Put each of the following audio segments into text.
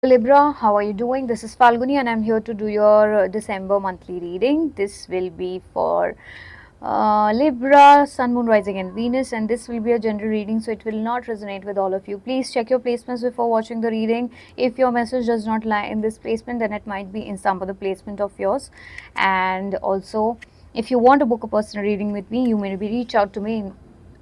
Libra, how are you doing? This is Falguni and I'm here to do your December monthly reading. This will be for Libra, Sun, Moon, Rising and Venus, and this will be a general reading, so it will not resonate with all of you. Please check your placements before watching the reading. If your message does not lie in this placement, then it might be in some other placement of yours. And also, if you want to book a personal reading with me, you may reach out to me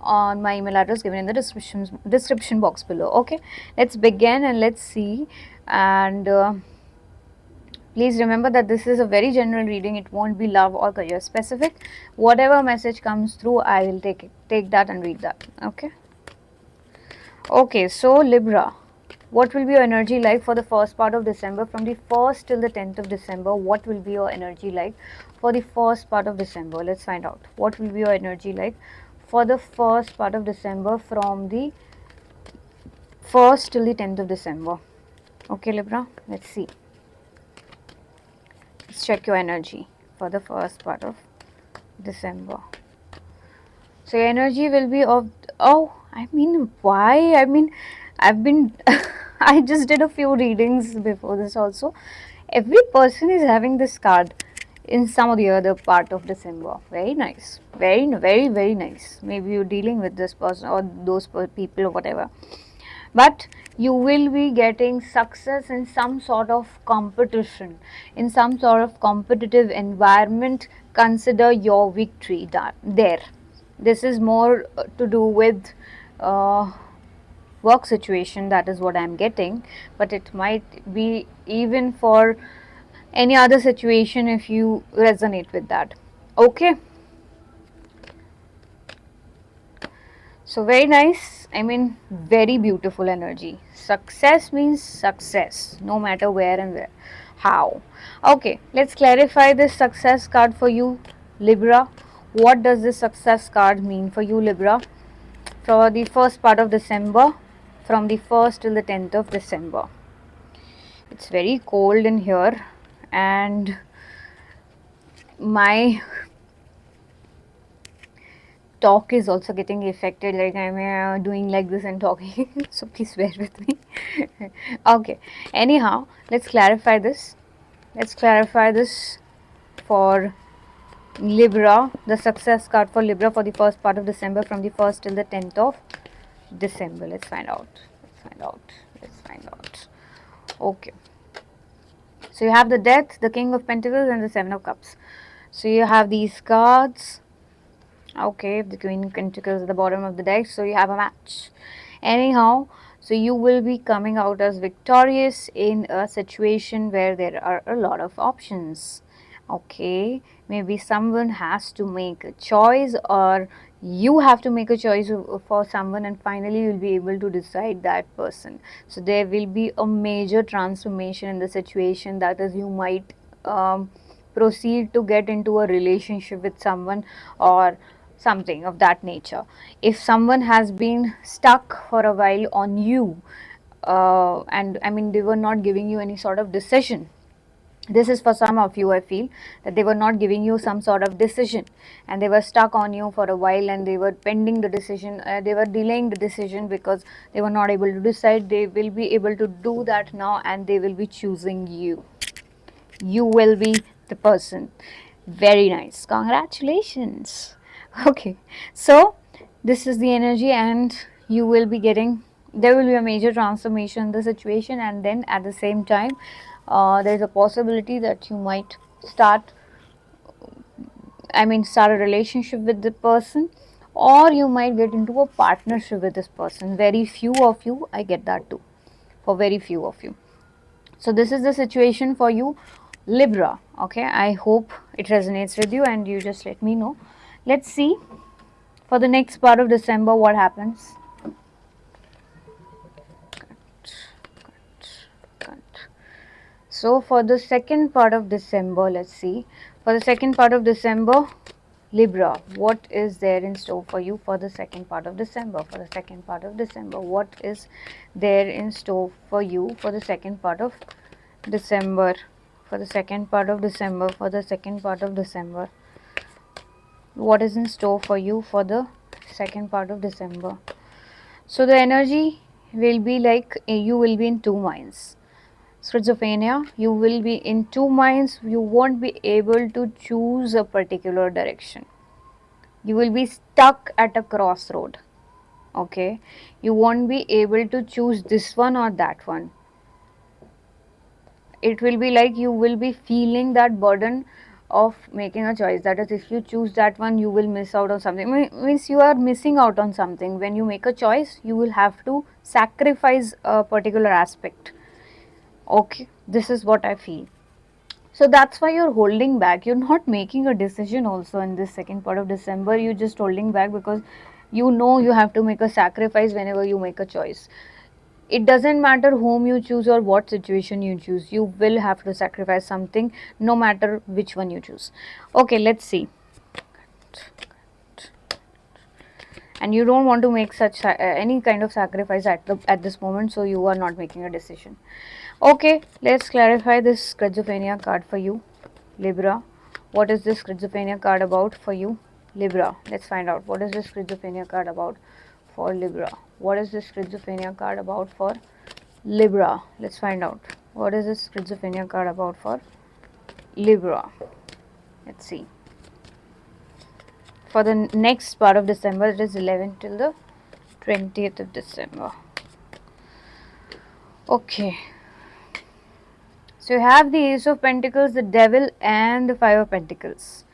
on my email address given in the description box below. Okay, let's begin and let's see. And please remember that this is a very general reading. It won't be love or career specific. Whatever message comes through, I will take that and read that. Okay, so Libra, what will be your energy like for the first part of December? From the 1st till the 10th of December, what will be your energy like for the first part of December? Let's find out. What will be your energy like for the first part of December, from the 1st till the 10th of December? Okay, Libra, let's see. Let's check your energy for the first part of December. So your energy will be of, oh, I mean, why? I mean, I've been, I just did a few readings before this also. Every person is having this card in some or the other part of December. Very nice. Very nice. Maybe you're dealing with this person or those people or whatever. But you will be getting success in some sort of competition, in some sort of competitive environment. Consider your victory that there. This is more to do with work situation, that is what I'm getting, but it might be even for any other situation if you resonate with that. Okay, so very nice. I mean, very beautiful energy. Success means success, no matter where and where, how. Okay, let's clarify this success card for you, Libra. What does this success card mean for you, Libra, for the first part of December, from the 1st till the 10th of December? It's very cold in here, and my talk is also getting affected, like I'm doing like this and talking. So please bear with me. Okay, anyhow, let's clarify this for Libra, the success card for Libra for the first part of December, from the 1st till the 10th of December. Let's find out. Okay, so you have the Death, the King of Pentacles and the Seven of Cups. So you have these cards. Okay, the Queen of Pentacles at the bottom of the deck, so you have a match. Anyhow, so you will be coming out as victorious in a situation where there are a lot of options. Okay, maybe someone has to make a choice, or you have to make a choice for someone, and finally you'll be able to decide that person. So there will be a major transformation in the situation, that is, you might proceed to get into a relationship with someone or something of that nature. If someone has been stuck for a while on you, and I mean, they were not giving you any sort of decision. This is for some of you. I feel that they were not giving you some sort of decision, and they were stuck on you for a while, and they were pending the decision, they were delaying the decision because they were not able to decide. They will be able to do that now, and they will be choosing you. You will be the person. Very nice, congratulations. Okay, so this is the energy, and you will be getting, there will be a major transformation in the situation, and then at the same time there is a possibility that you might start a relationship with the person, or you might get into a partnership with this person. Very few of you, I get that too, for very few of you. So this is the situation for you, Libra. Okay, I hope it resonates with you, and you just let me know. Let's see for the next part of December what happens. So for the second part of December, let's see. For the second part of December, Libra, what is there in store for you for the second part of December? For the second part of December, what is there in store for you for the second part of December? For the second part of December, for the second part of December, what is in store for you for the second part of December? So the energy will be like you will be in two minds. Schizophrenia, you will be in two minds, you won't be able to choose a particular direction. You will be stuck at a crossroad. Okay, you won't be able to choose this one or that one. It will be like you will be feeling that burden of making a choice. That is, if you choose that one, you will miss out on something. Means you are missing out on something. When you make a choice, you will have to sacrifice a particular aspect. Okay, this is what I feel. So that's why you're holding back. You're not making a decision also in this second part of December. You're just holding back because you know you have to make a sacrifice whenever you make a choice. It doesn't matter whom you choose or what situation you choose. You will have to sacrifice something no matter which one you choose. Okay, let's see. And you don't want to make such any kind of sacrifice at this moment, so you are not making a decision. Okay, let's clarify this schizophrenia card for you, Libra. What is this schizophrenia card about for you, Libra? Let's find out. What is this schizophrenia card about for Libra? What is this schizophrenia card about for Libra? Let's find out. What is this schizophrenia card about for Libra? Let's see. For the next part of December, it is 11th till the 20th of December. Okay. So you have the Ace of Pentacles, the Devil, and the Five of Pentacles.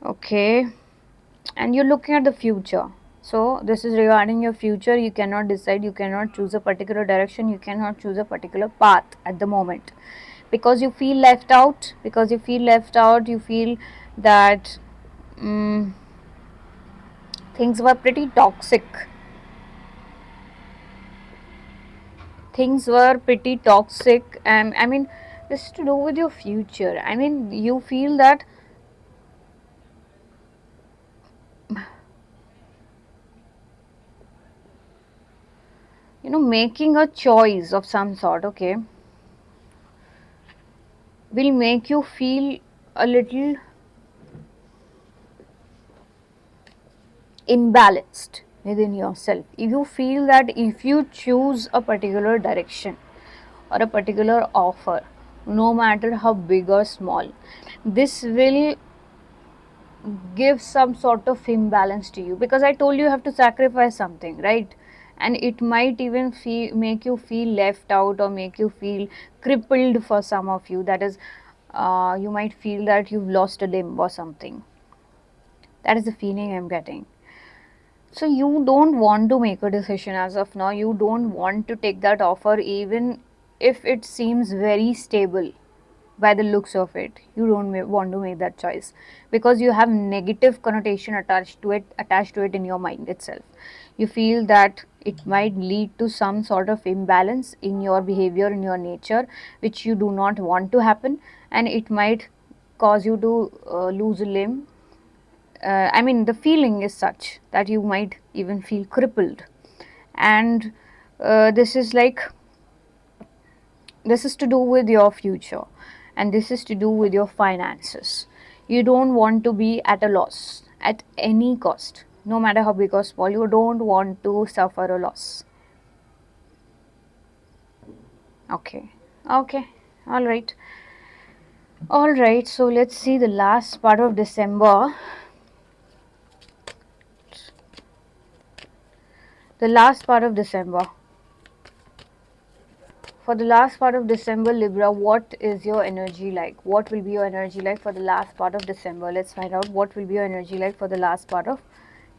Okay. And you're looking at the future. So this is regarding your future. You cannot decide, you cannot choose a particular direction, you cannot choose a particular path at the moment. Because you feel left out, you feel that things were pretty toxic. Things were pretty toxic, and I mean, this is to do with your future. I mean, you feel that making a choice of some sort, okay, will make you feel a little imbalanced within yourself. If you feel that if you choose a particular direction or a particular offer, no matter how big or small, this will give some sort of imbalance to you, because I told you have to sacrifice something, right? And it might even make you feel left out or make you feel crippled. For some of you, that is, you might feel that you've lost a limb or something. That is the feeling I'm getting. So you don't want to make a decision as of now. You don't want to take that offer, even if it seems very stable by the looks of it. You don't want to make that choice because you have negative connotation attached to it in your mind itself. You feel that it might lead to some sort of imbalance in your behavior, in your nature, which you do not want to happen, and it might cause you to lose a limb. I mean, the feeling is such that you might even feel crippled, and this is like, this is to do with your future, and this is to do with your finances. You don't want to be at a loss at any cost, no matter how big or small. You don't want to suffer a loss. Okay, okay, all right. So let's see the last part of December. The last part of December. For the last part of December, Libra, what is your energy like? What will be your energy like for the last part of December? Let's find out what will be your energy like for the last part of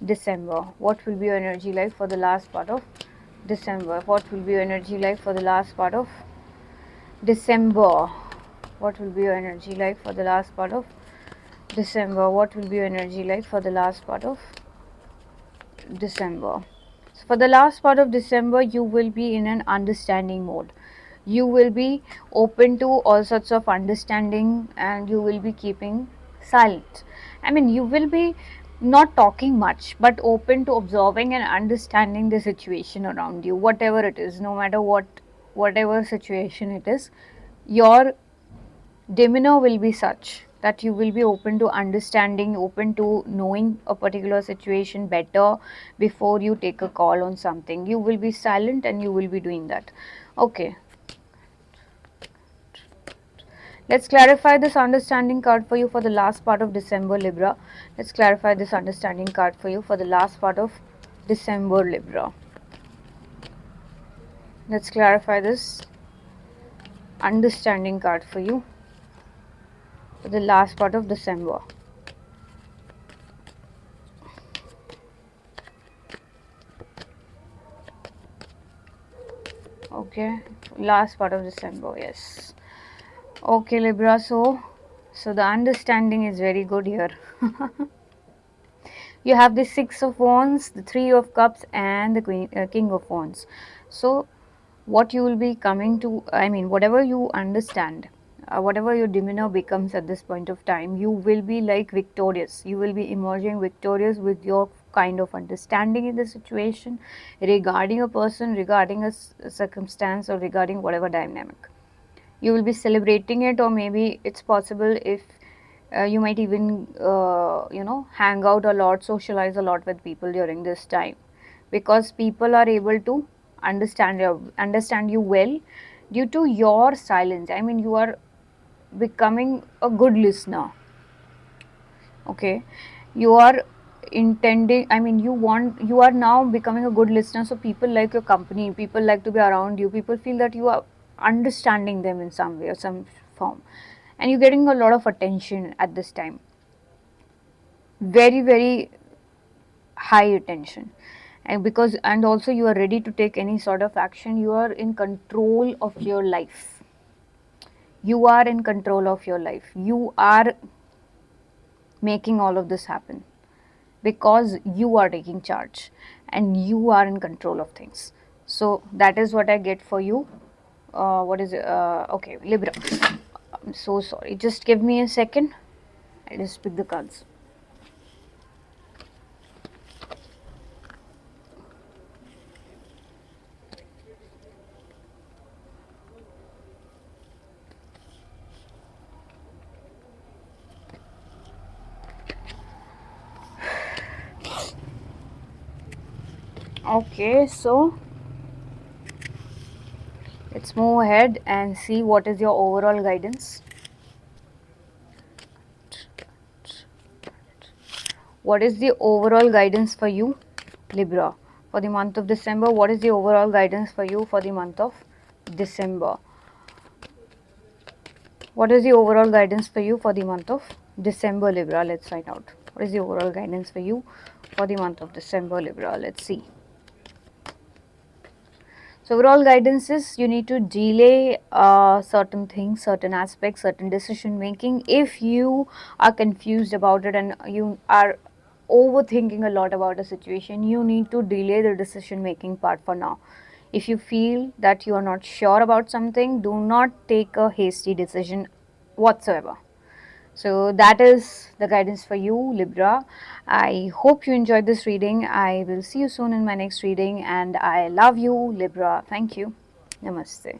December. What will be your energy like for the last part of December? What will be your energy like for the last part of December? What will be your energy like for the last part of December? What will be your energy like for the last part of December? So for the last part of December, you will be in an understanding mode. You will be open to all sorts of understanding, and you will be keeping silent. I mean, you will be not talking much, but open to observing and understanding the situation around you, whatever it is, no matter whatever situation it is. Your demeanor will be such that you will be open to understanding, open to knowing a particular situation better before you take a call on something. You will be silent and you will be doing that. Okay. Let's clarify this understanding card for you for the last part of December, Libra. Let's clarify this understanding card for you for the last part of December, Libra. Let's clarify this understanding card for you for the last part of December. Okay, last part of December, yes. Okay, Libra, so the understanding is very good here. You have the Six of Wands, the Three of Cups, and the King of Wands. So what you will be coming to, I mean, whatever you understand, whatever your demeanor becomes at this point of time, you will be like victorious. You will be emerging victorious with your kind of understanding in the situation regarding a person, regarding a circumstance, or regarding whatever dynamic. You will be celebrating it, or maybe it's possible if you might even hang out a lot, socialize a lot with people during this time, because people are able to understand you well due to your silence. I mean, you are becoming a good listener. Okay, you are intending, I mean, you are now becoming a good listener, so people like your company, people like to be around you, people feel that you are understanding them in some way or some form, and you're getting a lot of attention at this time, very very high attention. And because, and also you are ready to take any sort of action, you are in control of your life, you are in control of your life, you are making all of this happen because you are taking charge and you are in control of things. So that is what I get for you. What is it? Okay, Libra. I'm so sorry. Just give me a second. I just pick the cards. Okay, so let's move ahead and see what is your overall guidance. What is the overall guidance for you, Libra, for the month of December? What is the overall guidance for you for the month of December? What is the overall guidance for you for the month of December, Libra? Let's find out. What is the overall guidance for you for the month of December, Libra? Let's see. So overall guidance is you need to delay certain things, certain aspects, certain decision making. If you are confused about it and you are overthinking a lot about a situation, you need to delay the decision making part for now. If you feel that you are not sure about something, do not take a hasty decision whatsoever. So that is the guidance for you, Libra. I hope you enjoyed this reading. I will see you soon in my next reading, and I love you, Libra. Thank you. Namaste.